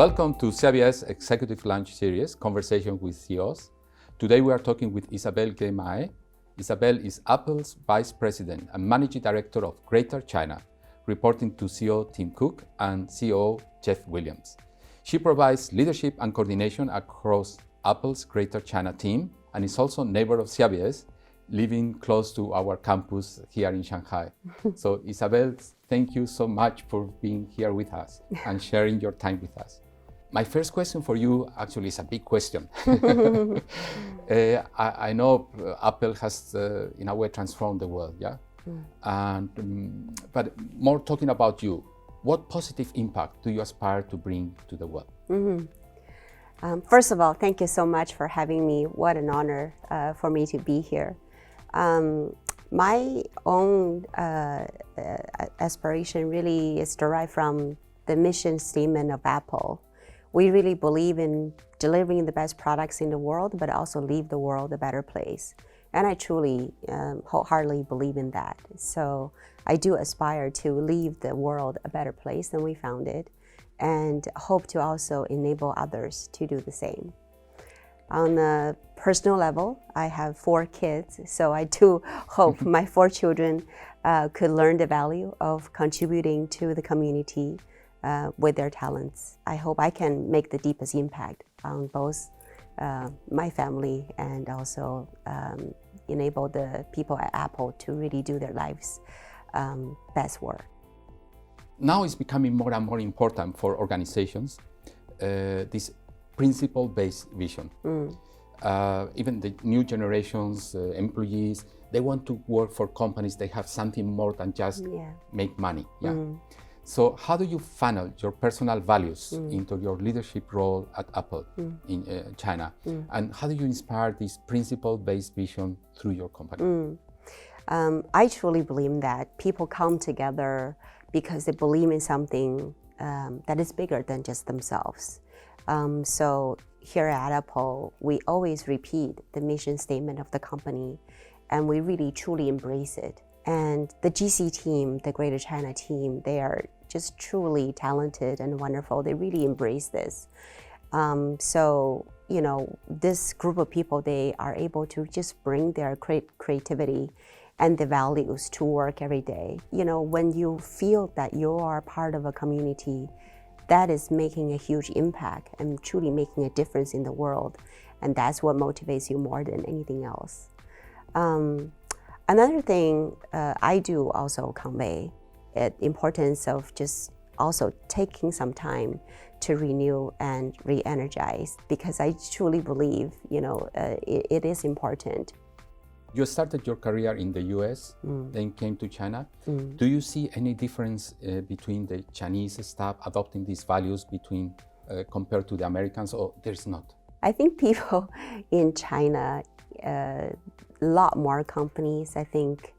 Welcome to CEIBS Executive Lunch Series, Conversation with CEOs. Today we are talking with Isabel Mahe. Isabel is Apple's Vice President and Managing Director of Greater China, reporting to CEO Tim Cook and CEO Jeff Williams. She provides leadership and coordination across Apple's Greater China team and is also neighbor of CEIBS, living close to our campus here in Shanghai. So Isabel, thank you so much for being here with us and sharing your time with us. My first question for you actually is a big question. I know Apple has, in a way, transformed the world, yeah? But more talking about you, what positive impact do you aspire to bring to the world? First of all, thank you so much for having me. What an honor for me to be here. My own aspiration really is derived from the mission statement of Apple. We really believe in delivering the best products in the world, but also leave the world a better place. And I truly, wholeheartedly believe in that. So I do aspire to leave the world a better place than we found it, and hope to also enable others to do the same. On a personal level, I have 4 kids, so I do hope my 4 children could learn the value of contributing to the community with their talents. I hope I can make the deepest impact on both my family and also enable the people at Apple to really do their lives' best work. Now it's becoming more and more important for organizations, this principle-based vision. Even the new generations, employees, they want to work for companies that have something more than just make money. So how do you funnel your personal values into your leadership role at Apple in China? And how do you inspire this principle-based vision through your company? I truly believe that people come together because they believe in something that is bigger than just themselves. So here at Apple, we always repeat the mission statement of the company, and we really truly embrace it. And the GC team, the Greater China team, they are just truly talented and wonderful. They really embrace this. So, this group of people, they are able to just bring their creativity and the values to work every day. When you feel that you are part of a community that is making a huge impact and truly making a difference in the world, and that's what motivates you more than anything else. Another thing I do also convey the importance of just also taking some time to renew and re-energize, because I truly believe, it is important. You started your career in the US, then came to China. Do you see any difference between the Chinese staff adopting these values compared to the Americans, or there's not? I think people in China, a lot more companies, I think,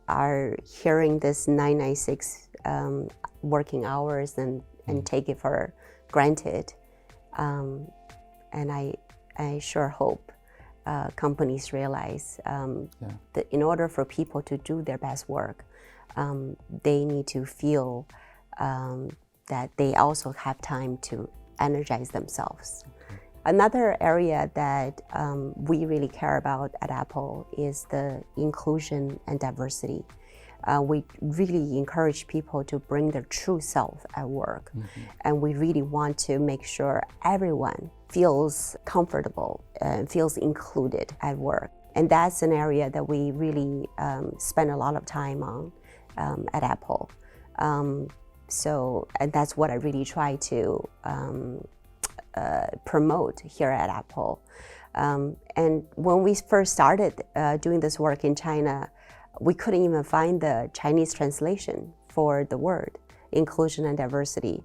are hearing this 996 working hours and take it for granted. And I sure hope companies realize that in order for people to do their best work, they need to feel that they also have time to energize themselves. Another area that we really care about at Apple is the inclusion and diversity. We really encourage people to bring their true self at work. And we really want to make sure everyone feels comfortable and feels included at work. And that's an area that we really spend a lot of time on at Apple. And that's what I really try to promote here at Apple. And when we first started doing this work in China, we couldn't even find the Chinese translation for the word inclusion and diversity.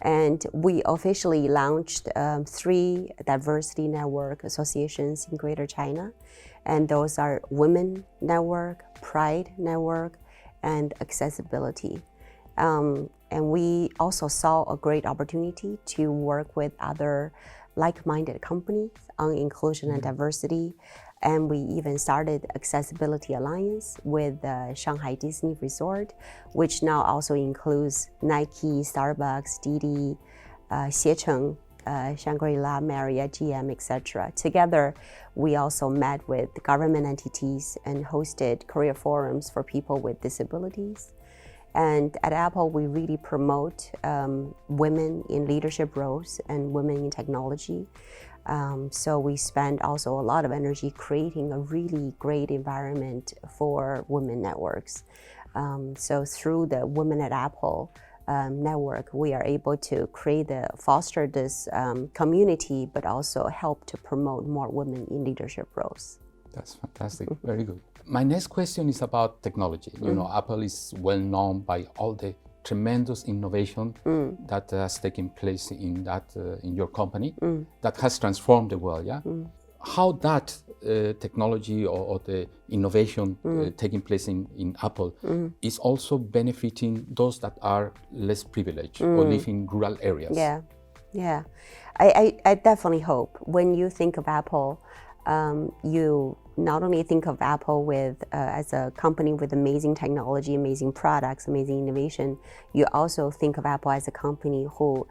And we officially launched 3 diversity network associations in Greater China. And those are Women Network, Pride Network, and Accessibility. And we also saw a great opportunity to work with other like-minded companies on inclusion and diversity. And we even started Accessibility Alliance with Shanghai Disney Resort, which now also includes Nike, Starbucks, Didi, Xiecheng, Shangri-La, Marriott, GM, etc. Together, we also met with government entities and hosted career forums for people with disabilities. And at Apple, we really promote women in leadership roles and women in technology. So we spend also a lot of energy creating a really great environment for women networks. So through the Women at Apple network, we are able to foster this community, but also help to promote more women in leadership roles. That's fantastic. Very good. My next question is about technology. You know, Apple is well known by all the tremendous innovation that has taken place in your company that has transformed the world. Yeah. How that technology or the innovation taking place in Apple is also benefiting those that are less privileged or live in rural areas. Yeah. I definitely hope when you think of Apple, you not only think of Apple as a company with amazing technology, amazing products, amazing innovation, you also think of Apple as a company who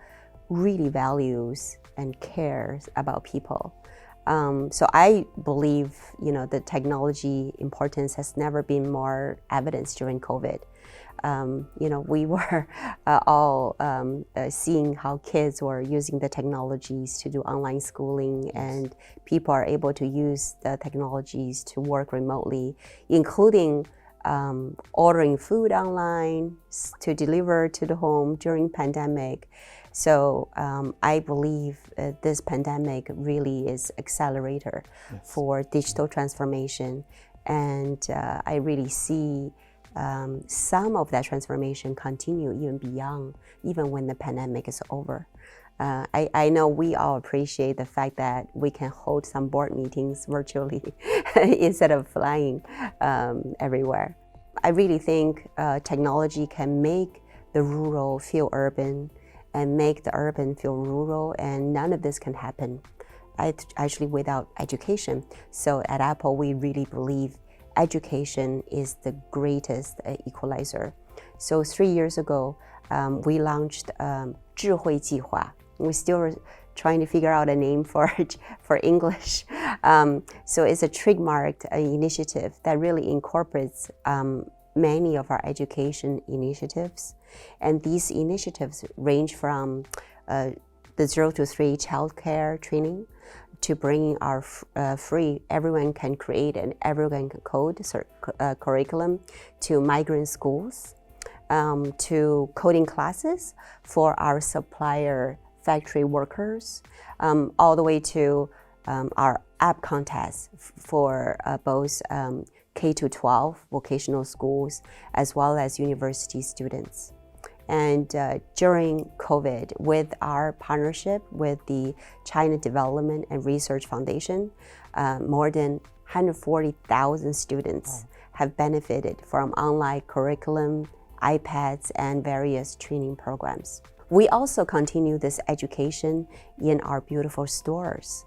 really values and cares about people. So I believe, the technology importance has never been more evidenced during COVID. We were all seeing how kids were using the technologies to do online schooling, and people are able to use the technologies to work remotely, including ordering food online to deliver to the home during pandemic. So I believe this pandemic really is accelerator for digital transformation, and I really see some of that transformation continue even when the pandemic is over. I know we all appreciate the fact that we can hold some board meetings virtually instead of flying everywhere. I really think technology can make the rural feel urban and make the urban feel rural, and none of this can happen actually without education. So at Apple, we really believe education is the greatest equalizer. So 3 years ago, we launched 智慧计划. We're still trying to figure out a name for English. So it's a trademarked initiative that really incorporates many of our education initiatives. And these initiatives range from the 0 to 3 childcare training to bringing our free, everyone can create and everyone can code curriculum, to migrant schools, to coding classes for our supplier factory workers, all the way to our app contests for both K-12 vocational schools as well as university students. And during COVID, with our partnership with the China Development and Research Foundation, more than 140,000 students have benefited from online curriculum, iPads, and various training programs. We also continue this education in our beautiful stores.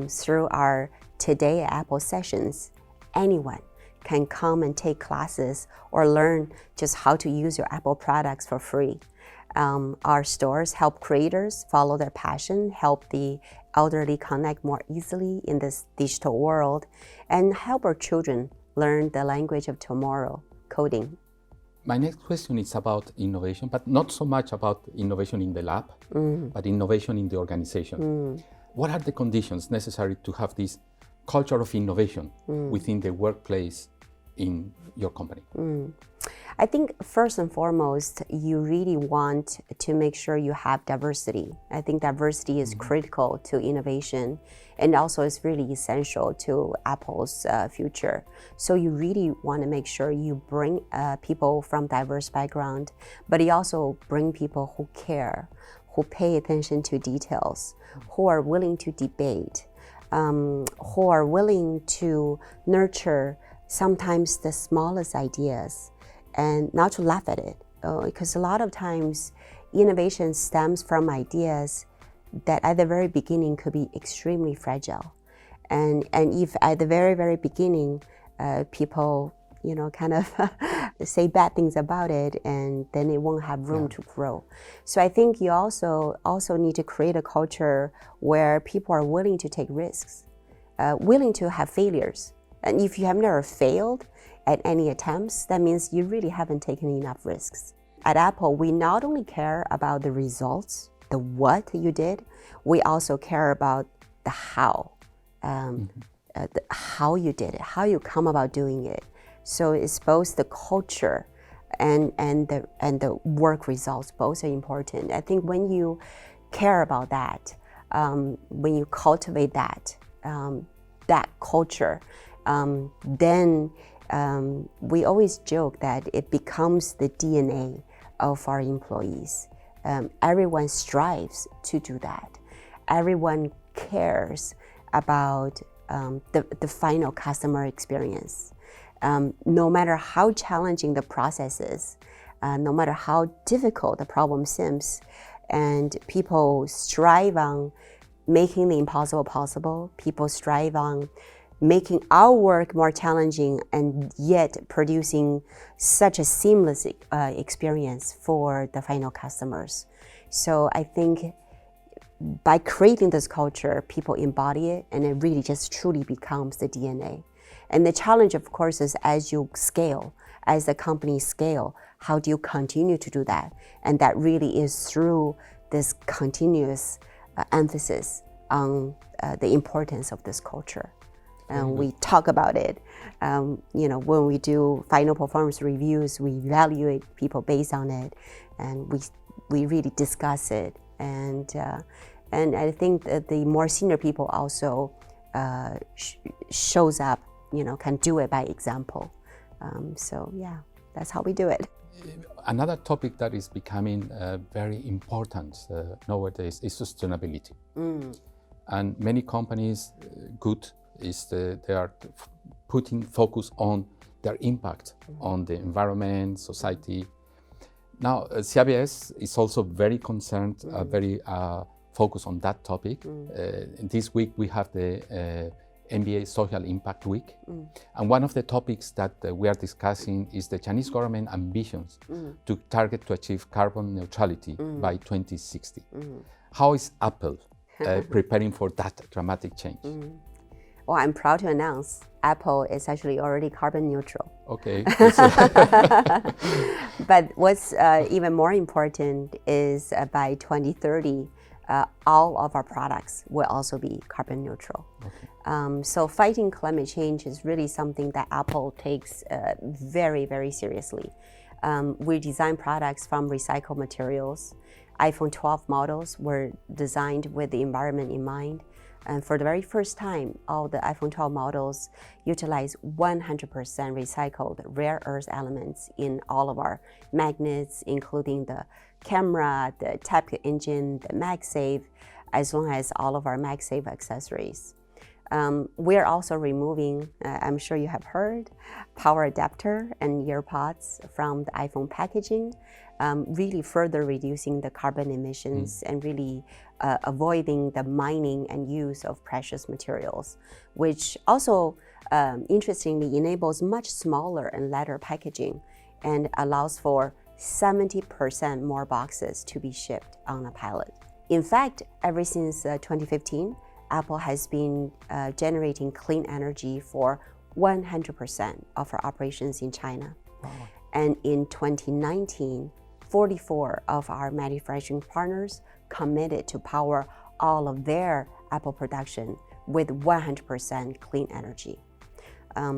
Through our Today at Apple sessions, anyone can come and take classes or learn just how to use your Apple products for free. Our stores help creators follow their passion, help the elderly connect more easily in this digital world, and help our children learn the language of tomorrow, coding. My next question is about innovation, but not so much about innovation in the lab, but innovation in the organization. What are the conditions necessary to have this culture of innovation within the workplace in your company? I think first and foremost, you really want to make sure you have diversity. I think diversity is critical to innovation, and also is really essential to Apple's future. So you really want to make sure you bring people from diverse background, but you also bring people who care, who pay attention to details, who are willing to debate, who are willing to nurture sometimes the smallest ideas, and not to laugh at it. Because a lot of times innovation stems from ideas that at the very beginning could be extremely fragile. And if at the very, very beginning, people kind of say bad things about it, and then it won't have room to grow. So I think you also need to create a culture where people are willing to take risks, willing to have failures. And if you have never failed at any attempts, that means you really haven't taken enough risks. At Apple, we not only care about the results, the what you did, we also care about the how, how you did it, how you come about doing it. So it's both the culture and the work results. Both are important. I think when you care about that, when you cultivate that culture, then we always joke that it becomes the DNA of our employees. Everyone strives to do that. Everyone cares about the final customer experience. No matter how challenging the process is, no matter how difficult the problem seems, and people strive on making the impossible possible, people strive on making our work more challenging and yet producing such a seamless experience for the final customers. So I think by creating this culture, people embody it, and it really just truly becomes the DNA. And the challenge, of course, is as you scale, as the company scale, how do you continue to do that? And that really is through this continuous emphasis on the importance of this culture. We talk about it. When we do final performance reviews, we evaluate people based on it, and we really discuss it. And I think that the more senior people also shows up, can do it by example. So yeah, that's how we do it. Another topic that is becoming very important nowadays is sustainability. And many companies, they are putting focus on their impact on the environment, society. Now, CEIBS is also very concerned, very focused on that topic. This week we have the MBA Social Impact Week. And one of the topics that we are discussing is the Chinese government ambitions to target to achieve carbon neutrality by 2060. How is Apple preparing for that dramatic change? Well, I'm proud to announce Apple is actually already carbon neutral. Okay. But what's even more important is by 2030, all of our products will also be carbon neutral. Okay. So fighting climate change is really something that Apple takes very, very seriously. We design products from recycled materials. iPhone 12 models were designed with the environment in mind. And for the very first time, all the iPhone 12 models utilize 100% recycled rare earth elements in all of our magnets, including the camera, the Type engine, the MagSafe, as well as all of our MagSafe accessories. We're also removing, I'm sure you have heard, power adapter and earpods from the iPhone packaging, really further reducing the carbon emissions and really avoiding the mining and use of precious materials, which also interestingly enables much smaller and lighter packaging and allows for 70% more boxes to be shipped on a pallet. In fact, ever since 2015, Apple has been generating clean energy for 100% of our operations in China. Wow. And in 2019, 44 of our manufacturing partners committed to power all of their Apple production with 100% clean energy.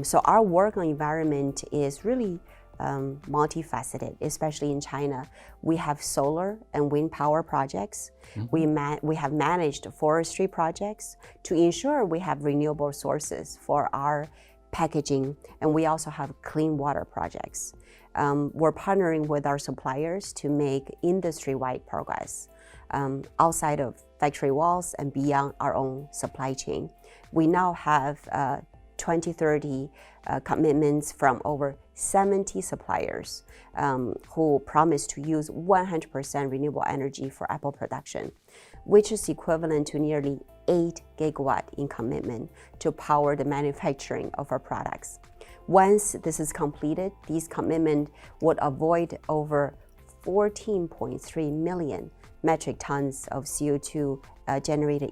So our work on environment is really multifaceted, especially in China. We have solar and wind power projects. We have managed forestry projects to ensure we have renewable sources for our packaging, and we also have clean water projects. We're partnering with our suppliers to make industry-wide progress outside of factory walls and beyond our own supply chain. We now have 2030 commitments from over 70 suppliers who promise to use 100% renewable energy for Apple production, which is equivalent to nearly 8 gigawatt in commitment to power the manufacturing of our products. Once this is completed, these commitments would avoid over 14.3 million metric tons of CO2 generated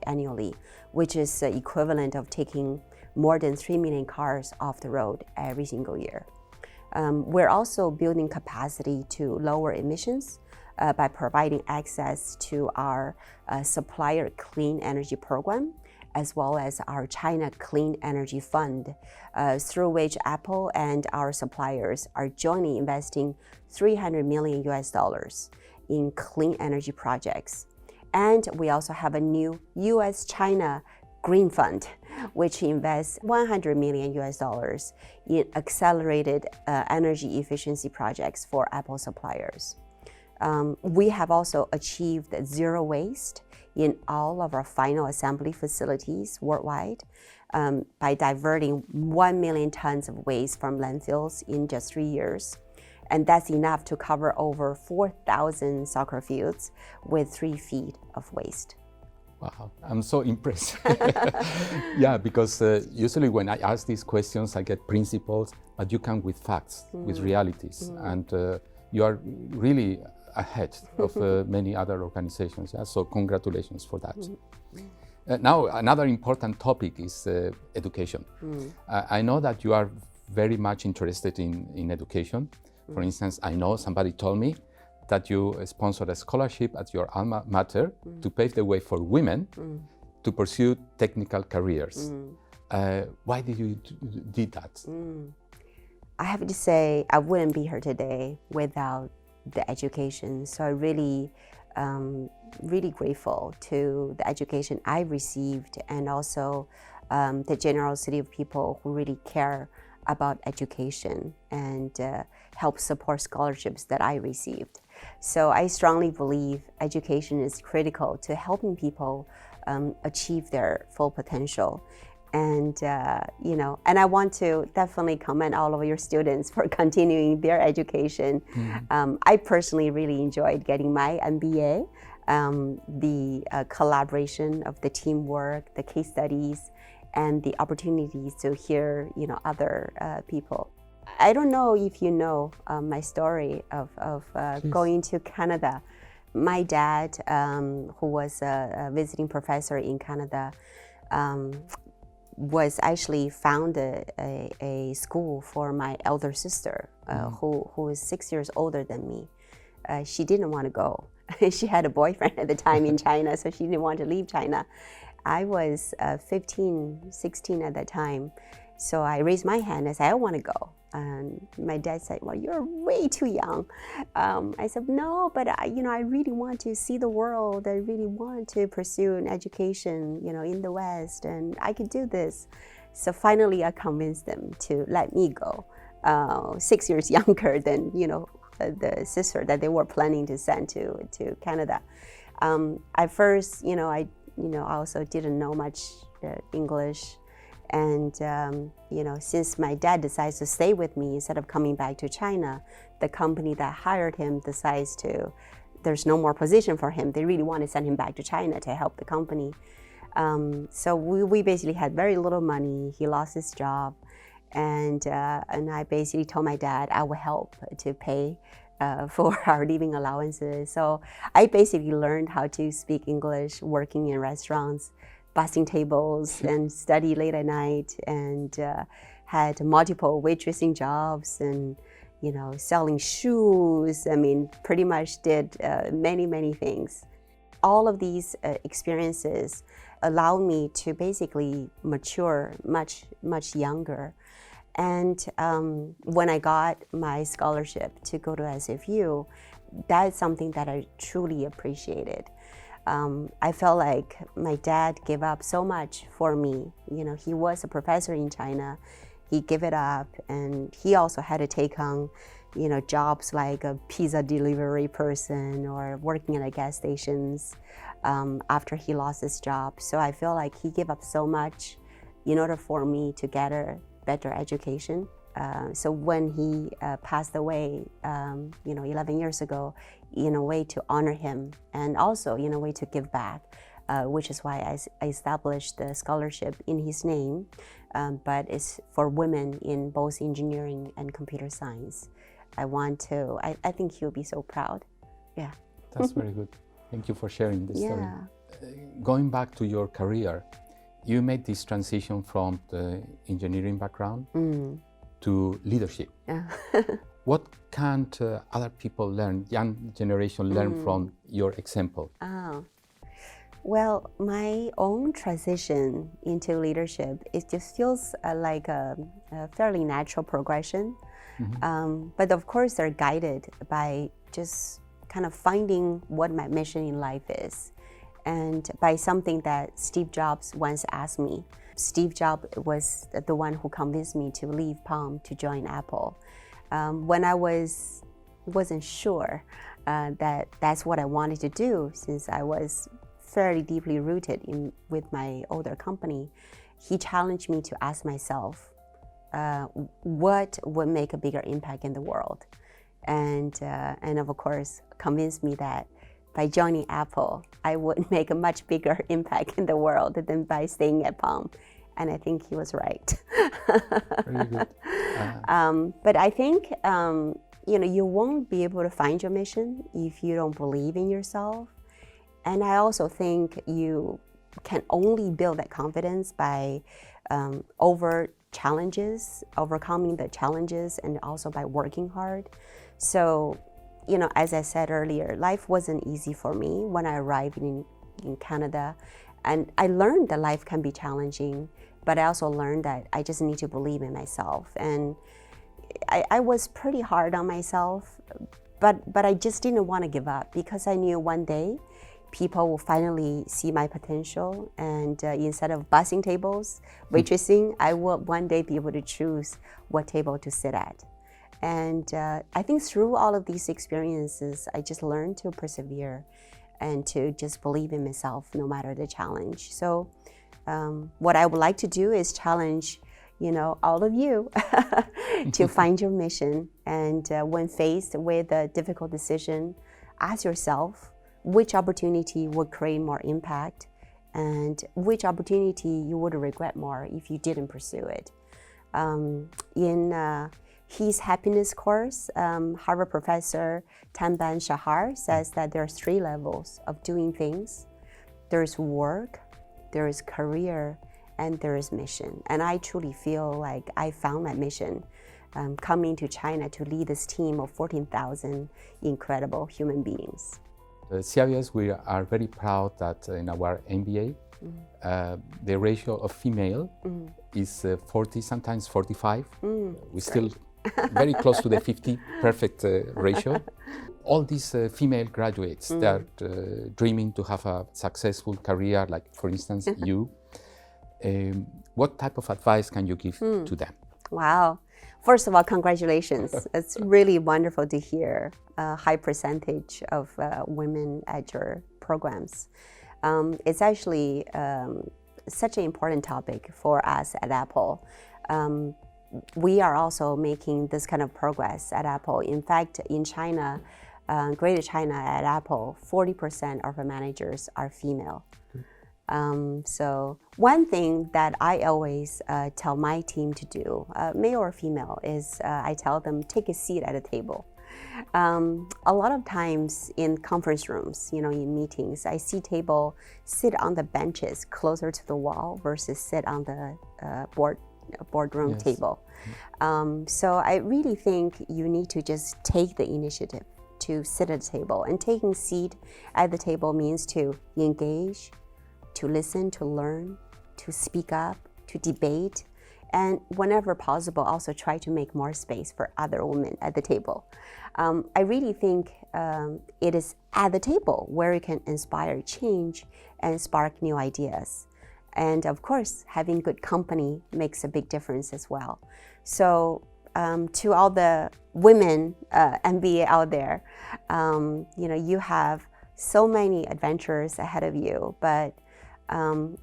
annually, which is equivalent of taking more than 3 million cars off the road every single year. We're also building capacity to lower emissions by providing access to our supplier clean energy program, as well as our China Clean Energy Fund, through which Apple and our suppliers are jointly investing $300 million in clean energy projects. And we also have a new US-China Green Fund, which invests $100 million in accelerated energy efficiency projects for Apple suppliers. We have also achieved zero waste in all of our final assembly facilities worldwide by diverting 1 million tons of waste from landfills in just 3 years. And that's enough to cover over 4,000 soccer fields with 3 feet of waste. Wow, I'm so impressed. Yeah, because usually when I ask these questions, I get principles, but you come with facts, with realities, and you are really ahead of many other organizations. Yeah? So congratulations for that. Now, another important topic is education. I know that you are very much interested in education. For instance, I know somebody told me that you sponsored a scholarship at your alma mater to pave the way for women to pursue technical careers. Why did you do that? I have to say, I wouldn't be here today without the education. So I'm really, really grateful to the education I received, and also the generosity of people who really care about education and help support scholarships that I received. So I strongly believe education is critical to helping people achieve their full potential. And and I want to definitely commend all of your students for continuing their education. I personally really enjoyed getting my MBA, the collaboration of the teamwork, the case studies, and the opportunities to hear other people. I don't know if you know my story of going to Canada. My dad, who was a visiting professor in Canada, was actually founded a school for my elder sister, who is 6 years older than me. She didn't want to go. She had a boyfriend at the time in China, so she didn't want to leave China. I was 15, 16 at that time. So I raised my hand and said, I want to go. And my dad said, well, you're way too young. I said, no, but I really want to see the world. I really want to pursue an education, in the West, and I could do this. So finally, I convinced them to let me go. 6 years younger than, the sister that they were planning to send to Canada. At first, I also didn't know much English. And, since my dad decides to stay with me instead of coming back to China, the company that hired him decides there's no more position for him. They really want to send him back to China to help the company. So we basically had very little money. He lost his job. And I basically told my dad I would help to pay for our living allowances. So I basically learned how to speak English working in restaurants, bussing tables, and study late at night, and had multiple waitressing jobs, and selling shoes. I mean, pretty much did many things. All of these experiences allowed me to basically mature much younger. And when I got my scholarship to go to SFU, that's something that I truly appreciated. I felt like my dad gave up so much for me. He was a professor in China. He gave it up, and he also had to take on, jobs like a pizza delivery person or working at gas stations after he lost his job. So I feel like he gave up so much in order for me to get a better education. So when he passed away, 11 years ago, in a way to honor him, and also in a way to give back, which is why I established the scholarship in his name, but it's for women in both engineering and computer science. I think he'll be so proud. Yeah. That's very good. Thank you for sharing this story. Yeah. Going back to your career, you made this transition from the engineering background to leadership. Yeah. What can other people learn, young generation learn from your example? Well, my own transition into leadership, it just feels like a fairly natural progression. But of course, they're guided by just kind of finding what my mission in life is, and by something that Steve Jobs once asked me. Steve Jobs was the one who convinced me to leave Palm to join Apple. When I wasn't sure that that's what I wanted to do, since I was fairly deeply rooted with my older company, he challenged me to ask myself, what would make a bigger impact in the world? And of course, convinced me that by joining Apple, I would make a much bigger impact in the world than by staying at Palm. And I think he was right. Very good. But I think you won't be able to find your mission if you don't believe in yourself. And I also think you can only build that confidence by overcoming the challenges, and also by working hard. So, as I said earlier, life wasn't easy for me when I arrived in Canada. And I learned that life can be challenging, but I also learned that I just need to believe in myself. And I was pretty hard on myself, but I just didn't want to give up, because I knew one day people will finally see my potential, and instead of bussing tables, waitressing, I will one day be able to choose what table to sit at. And I think through all of these experiences, I just learned to persevere and to just believe in myself no matter the challenge. So what I would like to do is challenge all of you to find your mission. And when faced with a difficult decision, ask yourself which opportunity would create more impact, and which opportunity you would regret more if you didn't pursue it. In his happiness course, Harvard professor Tanban Shahar says that there are 3 levels of doing things. There's work, there is career, and there is mission. And I truly feel like I found my mission coming to China to lead this team of 14,000 incredible human beings. At CEIBS, we are very proud that in our MBA, the ratio of female is 40, sometimes 45. We're still very close to the 50 perfect ratio. All these female graduates that are dreaming to have a successful career, like for instance you, what type of advice can you give to them? Wow. First of all, congratulations. It's really wonderful to hear a high percentage of women at your programs. It's actually such an important topic for us at Apple. We are also making this kind of progress at Apple. In fact, in China, Greater China at Apple, 40% of our managers are female. So one thing that I always tell my team to do, male or female, is I tell them take a seat at a table. A lot of times in conference rooms, in meetings, I see people sit on the benches closer to the wall versus sit on the boardroom table. So I really think you need to just take the initiative to sit at the table. And taking a seat at the table means to engage, to listen, to learn, to speak up, to debate, and whenever possible, also try to make more space for other women at the table. I really think it is at the table where you can inspire change and spark new ideas. And of course, having good company makes a big difference as well. So to all the women MBA out there, you have so many adventures ahead of you, but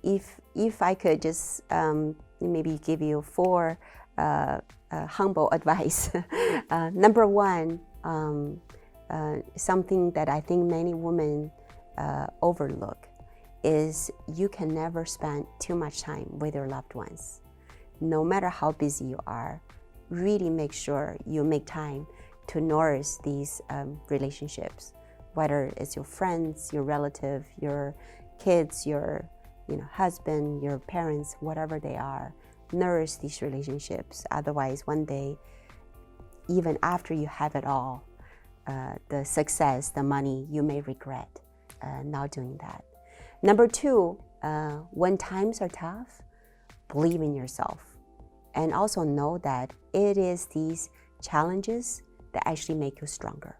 if I could just maybe give you 4 humble advice. Number 1, something that I think many women overlook is you can never spend too much time with your loved ones. No matter how busy you are, really make sure you make time to nourish these relationships, whether it's your friends, your relative, your kids, your husband, your parents, whatever they are. Nourish these relationships. Otherwise, one day, even after you have it all, the success, the money, you may regret not doing that. Number two, when times are tough, believe in yourself. And also know that it is these challenges that actually make you stronger.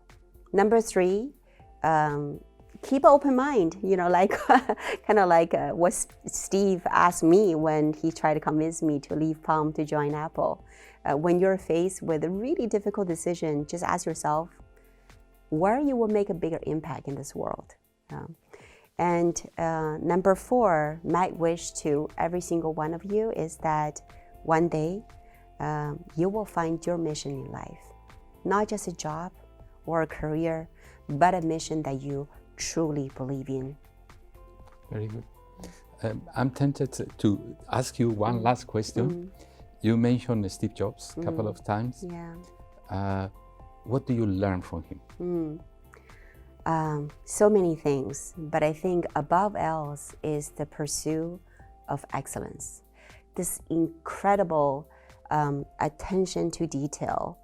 Number three, keep an open mind, kind of like what Steve asked me when he tried to convince me to leave Palm to join Apple. When you're faced with a really difficult decision, just ask yourself where you will make a bigger impact in this world. And number four, my wish to every single one of you is that one day you will find your mission in life. Not just a job or a career, but a mission that you truly believe in. Very good. I'm tempted to ask you one last question. You mentioned Steve Jobs a couple of times. Yeah. What do you learn from him? So many things, but I think above else is the pursuit of excellence. This incredible attention to detail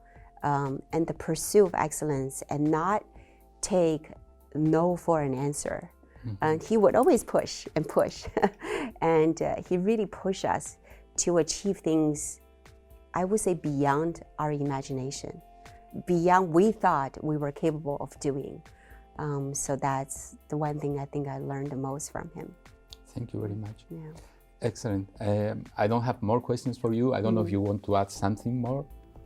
and the pursuit of excellence, and not take no for an answer. And he would always push and push. And he really pushed us to achieve things, I would say, beyond our imagination, beyond we thought we were capable of doing. So that's the one thing I think I learned the most from him. Thank you very much. Yeah. Excellent. I don't have more questions for you. I don't know if you want to add something more.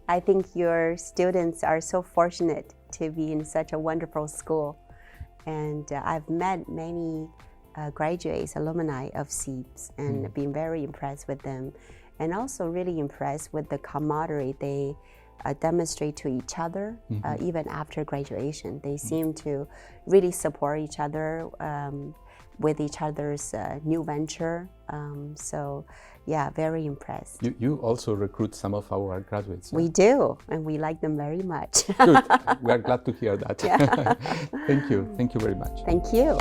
I think your students are so fortunate to be in such a wonderful school. And I've met many graduates, alumni of CEIBS, and been very impressed with them. And also really impressed with the camaraderie they demonstrate to each other, even after graduation. They seem to really support each other with each other's new venture. So yeah, very impressed. You also recruit some of our graduates. We do, and we like them very much. Good. We are glad to hear that. Yeah. Thank you. Thank you very much. Thank you.